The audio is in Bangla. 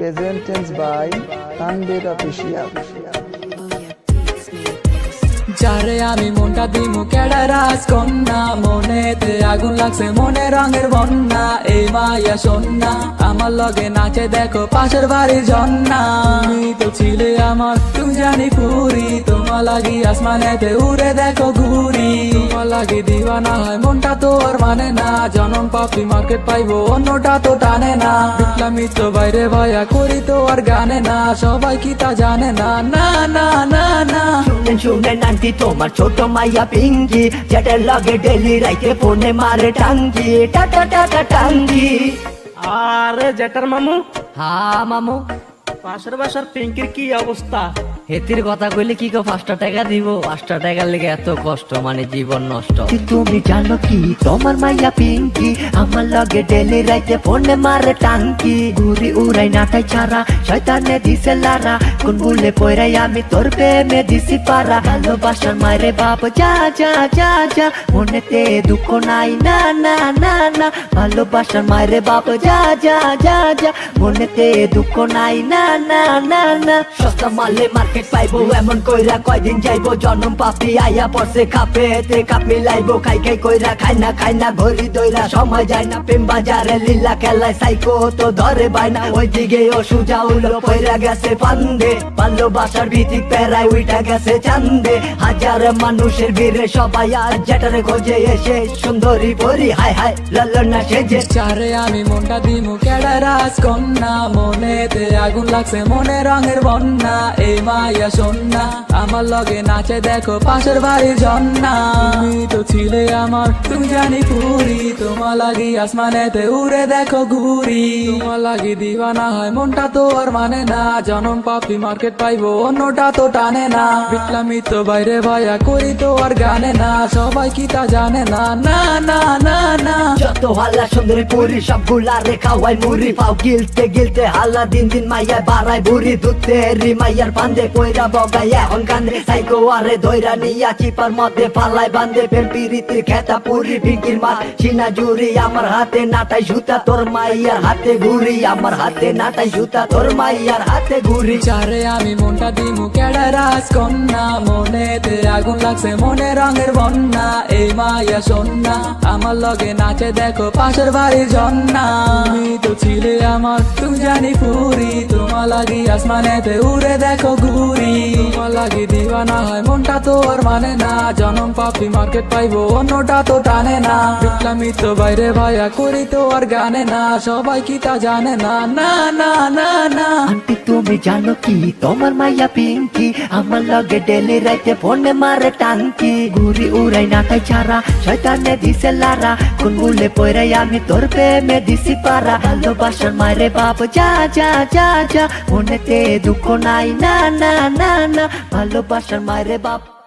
Presents by Tanvir Official. যারে আমি মনটা দিমু কেডা রাজকন্যা, মনেতে আগুন লাগছে মনে রঙের বন্যা। এই মাইয়া সন্না আমার লগে নাচে দেখো পাশের বাড়ির জন্না। তুমি তো ছিলে আমার তুমি জানি পুরি, তোমার লাগি আসমানেতে উড়ে দেখো ঘুরি। তোমার লাগি দিওয়ানা হয় মনটা তো আর মানে না, জনম পাপি মার্কেট পাইবো অন্যটা তো টানে না। বিপ্লব মিত্র বাইরে ভাইয়া করি তো আর গানে না, সবাই কি তা জানে না। না না না না শুনেন আন্টি তোমার ছোট মাইয়া পিঙ্কি, যেটার লগে ডেলি রাইতে ফোনে মারে টাঙ্গি টাটা টাটা টাঙ্গি। আরে জেঠার মামু, হ্যাঁ মামু, পাশের বাসার পিঙ্কির কি অবস্থা? হেতির কথা কইলে কি কো 5টা টাকা দিব? 5টা টাকার লেগে এত কষ্ট, মানে জীবন নষ্ট। তুমি জানো কি তোমার মাইয়া পিঙ্কি আমার লগে ডেলি রাইতে ফোনে মারে টাঙ্কি। ঘুরি উড়াই নাটাই ছাড়া শয়তানে দিছে লারা, কোন ভুলে পয়রাই আমি তোর প্রেমে দিছি পারা। ভালোবাসার মায়েরে বাপ যা যা যা যা, মনেতে দুঃখ নাই না না না না। ভালোবাসার মায়েরে বাপ যা যা যা যা, মনেতে দুঃখ নাই না না না না। সস্তা মালে মার্কেট পাইবো এমন কইরা কয়দিন যাইবো, জনম পাপি আইয়া পড়ছে কাপে তে কাপ মিলাইবো। খাই খাই কইরা খাই না ঘড়ি দইরা সময় যায় না। প্রেম বাজারে লীলা খেলায় সাইকো তো ধরে বাইনা, ওইদিকে ও সুজা উলো পয়রা গেছে ফান্দে। ভালোবাসার ভিত্তিক পেরায় উইটা গেছে চান্দে। হাজার মানুষের ভিড়ে সবাই আর যেটারে খোঁজে এসে সুন্দরী পরি হাই হাই লালনা সেজে। চারে আমি মনটা দিমু কেডা রাজকন্যা, মনেতে আগুন লাগছে মনে রঙের বন্যা। এই মাইয়া সন্না আমার লগে নাচে দেখো পাশের বাড়ির জন্না। তুমি তো ছিলে আমার তুমি জানি পুরি, তোমার লাগি আসমানেতে উড়ে দেখো ঘুরি। তোমার লাগি দিওয়ানা হয় মনটা তো আর মানে না, জনম পাপি মার্কেট পাইবো অন্যটা তো টানে না। বিপ্লব মিত্র বাইরে ভাইয়া করি তো আর গানে না, সবাই কি তা জানে না। না না না না যত হাল্লা সুন্দরী পুরি সবগুলা রেখা হয় মুড়ি। পাও গিলতে গিলতে হাল্লা দিন দিন মাইয়া বাড়ায় বুড়ি। দুধতে রি মাইয়ার ফান্দে পয়রা বগাই এখন কান্দে। সাইকো আরে ধৈরা নিয়া চিপার মধ্যে ফালাই বান্ধে। প্রেম পিরিতির খেতা পুরি পিঙ্কির মা চিনা জুরি। আমার হাতে নাটাই সুতা তোর মাইয়ার হাতে ঘুরি, আমার হাতে নাটাই সুতা তোর মাইয়ার হাতে ঘুরি। চারে আমি মনটা দিমু কেডা রাজকন্যা, মনেতে আগুন লাগছে মনে রঙের বন্যা। এই মাইয়া সন্না আমার লগে নাচে দেখো পাশের বাড়ির জন্না। তুমি তো ছিলে আমার তুমি জানি পুরি, তোমার লাগি আসমানেতে উড়ে দেখো ঘুরি। তোমার লাগি দিওয়ানা হয় মনটা তো আর মানে না, জনম পাপি মার্কেট পাইবো অন্যটা তো টানে না। বিপ্লব মিত্র বাইরে ভাইয়া করি তো আর গানে না, সবাই কি তা জানে না। না না না না আন্টি তুমি জানো কি তোমার মাইয়া পিঙ্কি আমার লগে ডেলি রাইতে ফোনে মারে টাঙ্কি। ঘুরি উড়াই নাটাই ছাড়া শয়তানে দিছে লারা, কোন ভুলে পয়রাই আমি তোর প্রেমে দিছি পারা। ভালোবাসার মায়েরে বাপ যা যা যা যা, মনেতে দুঃখ নাই না না না না। ভালোবাসার মায়েরে বাপ।